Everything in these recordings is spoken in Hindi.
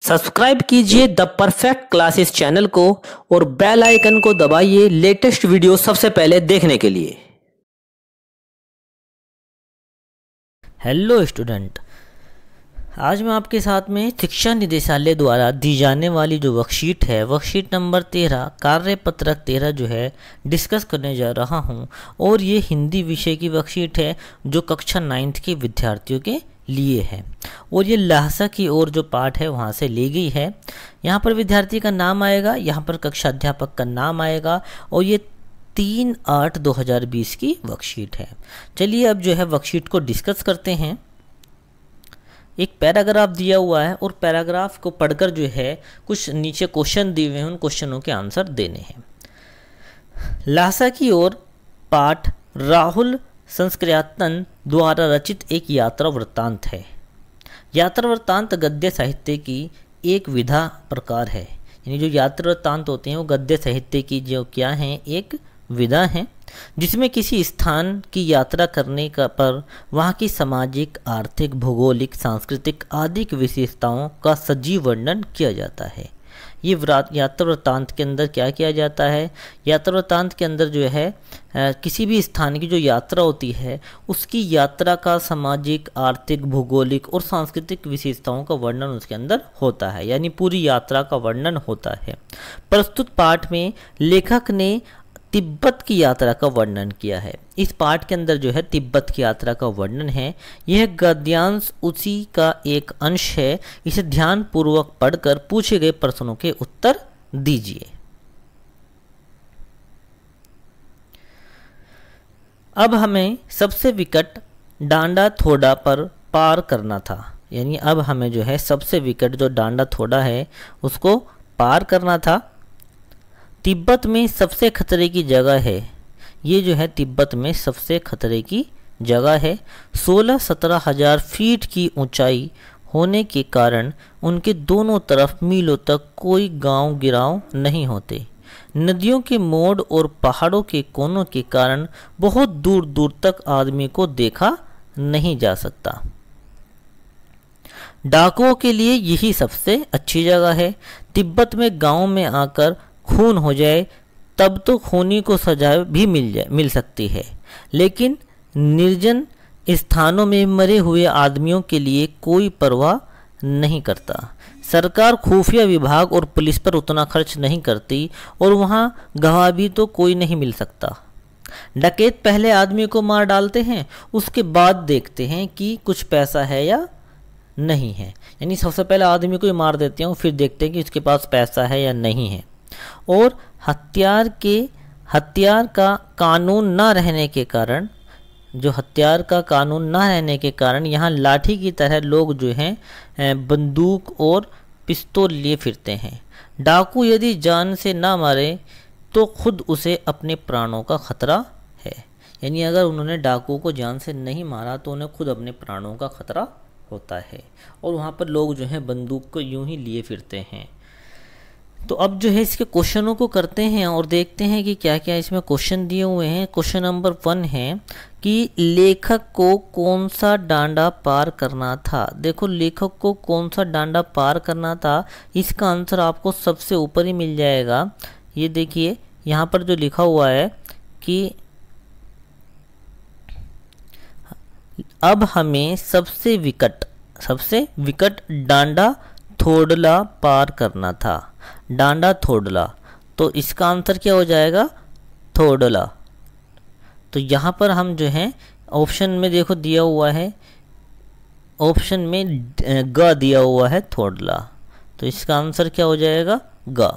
सब्सक्राइब कीजिए द परफेक्ट क्लासेस चैनल को और बेल आइकन को दबाइए लेटेस्ट वीडियो सबसे पहले देखने के लिए। हेलो स्टूडेंट, आज मैं आपके साथ में शिक्षा निदेशालय द्वारा दी जाने वाली जो वर्कशीट है, वर्कशीट नंबर 13 कार्यपत्रक 13 जो है डिस्कस करने जा रहा हूं। और ये हिंदी विषय की वर्कशीट है जो कक्षा 9th के विद्यार्थियों के लिए है और ये लहसा की ओर जो पाठ है वहाँ से ली गई है। यहाँ पर विद्यार्थी का नाम आएगा, यहाँ पर कक्षा अध्यापक का नाम आएगा और ये 3/8/2020 की वर्कशीट है। चलिए अब जो है वर्कशीट को डिस्कस करते हैं। एक पैराग्राफ दिया हुआ है और पैराग्राफ को पढ़कर जो है कुछ नीचे क्वेश्चन दिए हुए हैं, उन क्वेश्चनों के आंसर देने हैं। लहसा की ओर पाठ राहुल संस्कृतन द्वारा रचित एक यात्रा वृत्तांत है। यात्रा वृत्तांत गद्य साहित्य की एक विधा प्रकार है, यानी जो यात्रा वृत्तांत होते हैं वो गद्य साहित्य की जो क्या है एक विधा है, जिसमें किसी स्थान की यात्रा करने का पर वहाँ की सामाजिक, आर्थिक, भौगोलिक, सांस्कृतिक आदि की विशेषताओं का सजीव वर्णन किया जाता है। ये यात्रा वृत्तांत के अंदर क्या किया जाता है? यात्रा वृत्तांत के अंदर जो है किसी भी स्थान की जो यात्रा होती है उसकी यात्रा का सामाजिक, आर्थिक, भौगोलिक और सांस्कृतिक विशेषताओं का वर्णन उसके अंदर होता है, यानी पूरी यात्रा का वर्णन होता है। प्रस्तुत पाठ में लेखक ने तिब्बत की यात्रा का वर्णन किया है। इस पाठ के अंदर जो है तिब्बत की यात्रा का वर्णन है। यह गद्यांश उसी का एक अंश है। इसे ध्यान पूर्वक पढ़कर पूछे गए प्रश्नों के उत्तर दीजिए। अब हमें सबसे विकट डांडा थोड़ा पर पार करना था, यानी अब हमें जो है सबसे विकट जो डांडा थोड़ा है उसको पार करना था। तिब्बत में सबसे खतरे की जगह है, ये जो है तिब्बत में सबसे खतरे की जगह है। 16-17 हजार फीट की ऊंचाई होने के कारण उनके दोनों तरफ मीलों तक कोई गांव गिराव नहीं होते। नदियों के मोड़ और पहाड़ों के कोनों के कारण बहुत दूर दूर तक आदमी को देखा नहीं जा सकता। डाकुओं के लिए यही सबसे अच्छी जगह है। तिब्बत में गांव में आकर खून हो जाए तब तो खूनी को सजा भी मिल सकती है, लेकिन निर्जन स्थानों में मरे हुए आदमियों के लिए कोई परवाह नहीं करता। सरकार खुफिया विभाग और पुलिस पर उतना खर्च नहीं करती और वहाँ गवाह भी तो कोई नहीं मिल सकता। डकैत पहले आदमी को मार डालते हैं, उसके बाद देखते हैं कि कुछ पैसा है या नहीं है, यानी सबसे पहले आदमी को ही मार देते हैं, फिर देखते हैं कि उसके पास पैसा है या नहीं है। और हथियार का कानून ना रहने के कारण, जो हथियार का कानून ना रहने के कारण यहाँ लाठी की तरह लोग जो हैं बंदूक और पिस्तौल लिए फिरते हैं। डाकू यदि जान से ना मारे तो खुद उसे अपने प्राणों का खतरा है, यानी अगर उन्होंने डाकू को जान से नहीं मारा तो उन्हें खुद अपने प्राणों का खतरा होता है। और वहाँ पर लोग जो हैं बंदूक को यूं ही लिए फिरते हैं। तो अब जो है इसके क्वेश्चनों को करते हैं और देखते हैं कि क्या क्या इसमें क्वेश्चन दिए हुए हैं। क्वेश्चन नंबर 1 है कि लेखक को कौन सा डांडा पार करना था। देखो लेखक को कौन सा डांडा पार करना था, इसका आंसर आपको सबसे ऊपर ही मिल जाएगा। ये देखिए यहाँ पर जो लिखा हुआ है कि अब हमें सबसे विकट डांडा थोड़ला पार करना था। डांडा थोड़ला, तो इसका आंसर क्या हो जाएगा? थोड़ला। तो यहाँ पर हम जो है ऑप्शन में देखो दिया हुआ है, ऑप्शन में ग दिया हुआ है थोड़ला, तो इसका आंसर क्या हो जाएगा? ग।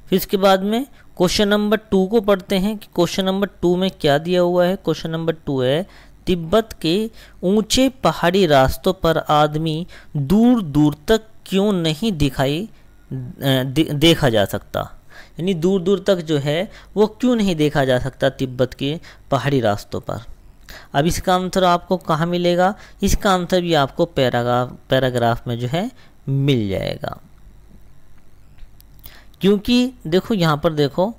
फिर इसके बाद में क्वेश्चन नंबर 2 को पढ़ते हैं कि क्वेश्चन नंबर 2 में क्या दिया हुआ है। क्वेश्चन नंबर 2 है तिब्बत के ऊंचे पहाड़ी रास्तों पर आदमी दूर दूर तक क्यों नहीं देखा जा सकता, यानी दूर दूर तक जो है वो क्यों नहीं देखा जा सकता तिब्बत के पहाड़ी रास्तों पर। अब इसका आंसर आपको कहाँ मिलेगा? इसका आंसर भी आपको पैराग्राफ में जो है मिल जाएगा, क्योंकि देखो यहाँ पर देखो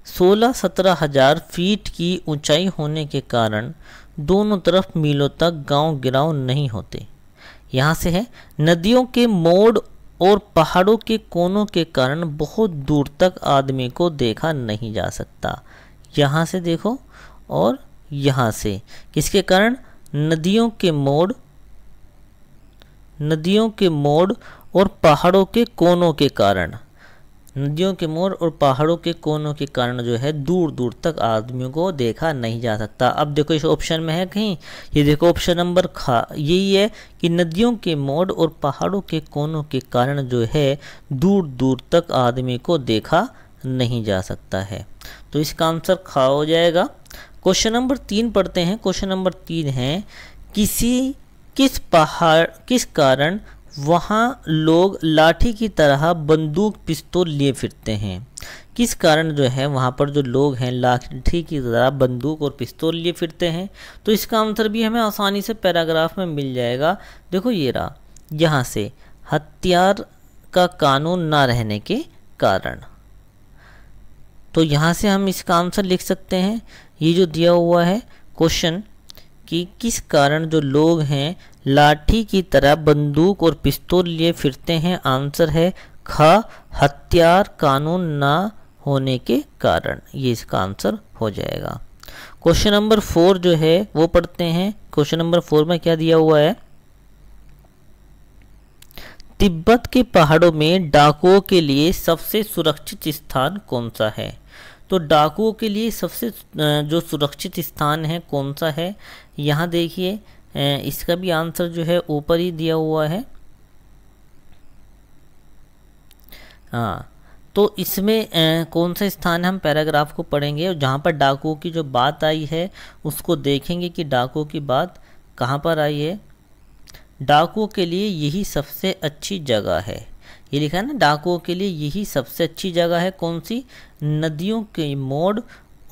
16-17 हजार फीट की ऊंचाई होने के कारण दोनों तरफ मीलों तक गांव गिराव नहीं होते। यहाँ से है नदियों के मोड़ और पहाड़ों के कोनों के कारण बहुत दूर तक आदमी को देखा नहीं जा सकता। यहाँ से देखो और यहाँ से, किसके कारण? नदियों के मोड़ और पहाड़ों के कोनों के कारण। नदियों के मोड़ और पहाड़ों के कोनों के कारण जो है दूर दूर तक आदमियों को देखा नहीं जा सकता। अब देखो इस ऑप्शन में है कहीं, ये देखो ऑप्शन नंबर यही है कि नदियों के मोड़ और पहाड़ों के कोनों के कारण जो है दूर दूर तक आदमी को देखा नहीं जा सकता है। तो इसका आंसर खा हो जाएगा। क्वेश्चन नंबर 3 पढ़ते हैं। क्वेश्चन नंबर 3 है, किस कारण वहाँ लोग लाठी की तरह बंदूक पिस्तौल लिए फिरते हैं? किस कारण जो है वहाँ पर जो लोग हैं लाठी की तरह बंदूक और पिस्तौल लिए फिरते हैं? तो इसका आंसर भी हमें आसानी से पैराग्राफ में मिल जाएगा। देखो ये रहा, यहाँ से हथियार का कानून ना रहने के कारण। तो यहाँ से हम इसका आंसर लिख सकते हैं, ये जो दिया हुआ है क्वेश्चन कि किस कारण जो लोग हैं लाठी की तरह बंदूक और पिस्तौल लिए फिरते हैं, आंसर है ख, हथियार कानून ना होने के कारण। ये इसका आंसर हो जाएगा। क्वेश्चन नंबर 4 जो है वो पढ़ते हैं। क्वेश्चन नंबर 4 में क्या दिया हुआ है, तिब्बत के पहाड़ों में डाकुओं के लिए सबसे सुरक्षित स्थान कौन सा है? तो डाकुओं के लिए सबसे जो सुरक्षित स्थान है कौन सा है? यहाँ देखिए इसका भी आंसर जो है ऊपर ही दिया हुआ है। हाँ, तो इसमें कौन सा स्थान है हम पैराग्राफ को पढ़ेंगे और जहाँ पर डाकुओं की जो बात आई है उसको देखेंगे कि डाकुओं की बात कहाँ पर आई है। डाकुओं के लिए यही सबसे अच्छी जगह है, ये लिखा है ना, डाकुओं के लिए यही सबसे अच्छी जगह है। कौन सी? नदियों के मोड़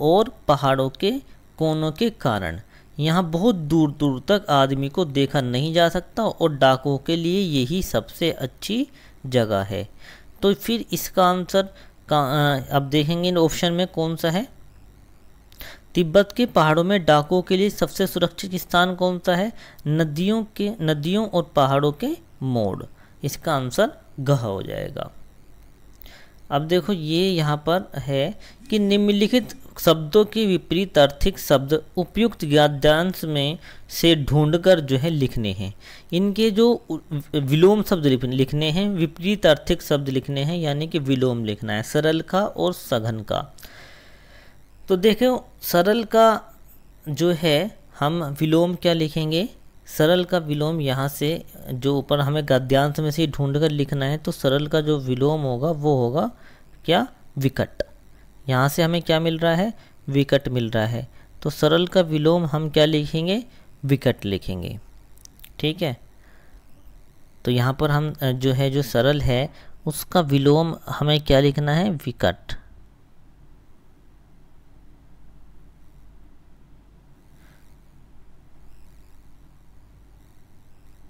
और पहाड़ों के कोनों के कारण यहाँ बहुत दूर दूर तक आदमी को देखा नहीं जा सकता और डाकुओं के लिए यही सबसे अच्छी जगह है। तो फिर इसका आंसर अब देखेंगे इन ऑप्शन में कौन सा है। तिब्बत के पहाड़ों में डाकुओं के लिए सबसे सुरक्षित स्थान कौन सा है? नदियों और पहाड़ों के मोड़। इसका आंसर घ हो जाएगा। अब देखो ये यहाँ पर है कि निम्नलिखित शब्दों के विपरीत आर्थिक शब्द उपयुक्त गद्यांश में से ढूंढकर जो है लिखने हैं। इनके जो विलोम शब्द लिखने हैं, विपरीत आर्थिक शब्द लिखने हैं, यानी कि विलोम लिखना है, सरल का और सघन का। तो देखो सरल का जो है हम विलोम क्या लिखेंगे, सरल का विलोम यहाँ से जो ऊपर हमें गद्यांश में से ढूंढ कर लिखना है, तो सरल का जो विलोम होगा वो होगा क्या? विकट। यहाँ से हमें क्या मिल रहा है? विकट मिल रहा है। तो सरल का विलोम हम क्या लिखेंगे? विकट लिखेंगे। ठीक है, तो यहाँ पर हम जो है जो सरल है उसका विलोम हमें क्या लिखना है? विकट।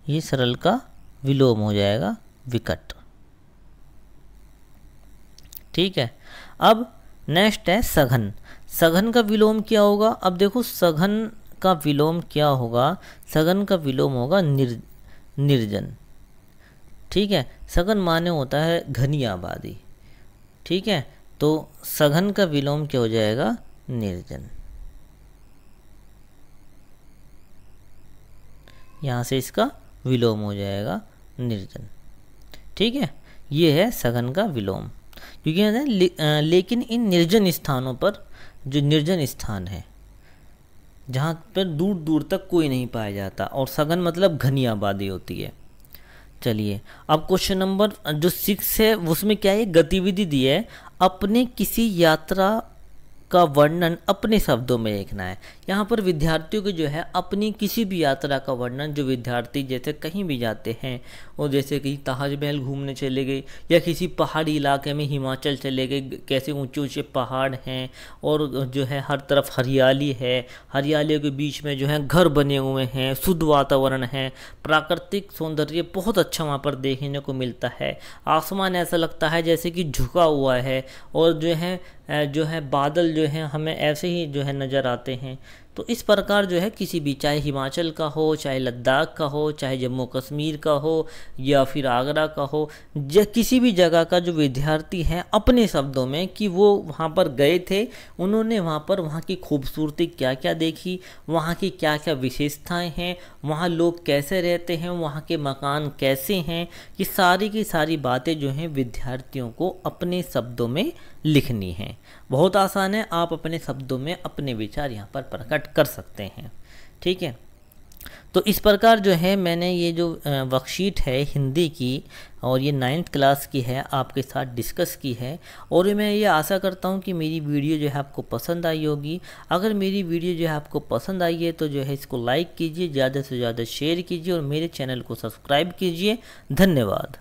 ये सरल का विलोम हो जाएगा विकट। ठीक है, अब नेक्स्ट है सघन। सघन का विलोम क्या होगा? अब देखो सघन का विलोम क्या होगा? सघन का विलोम होगा निर्जन। ठीक है, सघन माने होता है घनी आबादी। ठीक है, तो सघन का विलोम क्या हो जाएगा? निर्जन। यहाँ से इसका विलोम हो जाएगा निर्जन। ठीक है, ये है सघन का विलोम। क्योंकि लेकिन इन निर्जन स्थानों पर, जो निर्जन स्थान है जहाँ पर दूर दूर तक कोई नहीं पाया जाता, और सघन मतलब घनी आबादी होती है। चलिए अब क्वेश्चन नंबर जो 6 है उसमें क्या है? गतिविधि दी है, अपने किसी यात्रा का वर्णन अपने शब्दों में लिखना है। यहाँ पर विद्यार्थियों को जो है अपनी किसी भी यात्रा का वर्णन, जो विद्यार्थी जैसे कहीं भी जाते हैं, और जैसे कहीं ताजमहल घूमने चले गए या किसी पहाड़ी इलाके में हिमाचल चले गए, कैसे ऊंचे ऊंचे पहाड़ हैं और जो है हर तरफ हरियाली है, हरियाली के बीच में जो है घर बने हुए हैं, शुद्ध वातावरण है, प्राकृतिक सौंदर्य बहुत अच्छा वहाँ पर देखने को मिलता है। आसमान ऐसा लगता है जैसे कि झुका हुआ है, और जो है बादल जो हैं हमें ऐसे ही जो है नज़र आते हैं। तो इस प्रकार जो है किसी भी, चाहे हिमाचल का हो, चाहे लद्दाख का हो, चाहे जम्मू कश्मीर का हो, या फिर आगरा का हो, किसी भी जगह का जो विद्यार्थी है अपने शब्दों में कि वो वहाँ पर गए थे, उन्होंने वहाँ पर वहाँ की खूबसूरती क्या क्या देखी, वहाँ की क्या क्या विशेषताएं हैं, वहाँ लोग कैसे रहते हैं, वहाँ के मकान कैसे हैं, ये सारी की सारी बातें जो हैं विद्यार्थियों को अपने शब्दों में लिखनी है। बहुत आसान है, आप अपने शब्दों में अपने विचार यहाँ पर प्रकट कर सकते हैं। ठीक है, तो इस प्रकार जो है मैंने ये जो वर्कशीट है हिंदी की और ये 9th क्लास की है आपके साथ डिस्कस की है, और मैं ये आशा करता हूँ कि मेरी वीडियो जो है आपको पसंद आई होगी। अगर मेरी वीडियो जो है आपको पसंद आई है तो जो है इसको लाइक कीजिए, ज़्यादा से ज़्यादा शेयर कीजिए और मेरे चैनल को सब्सक्राइब कीजिए। धन्यवाद।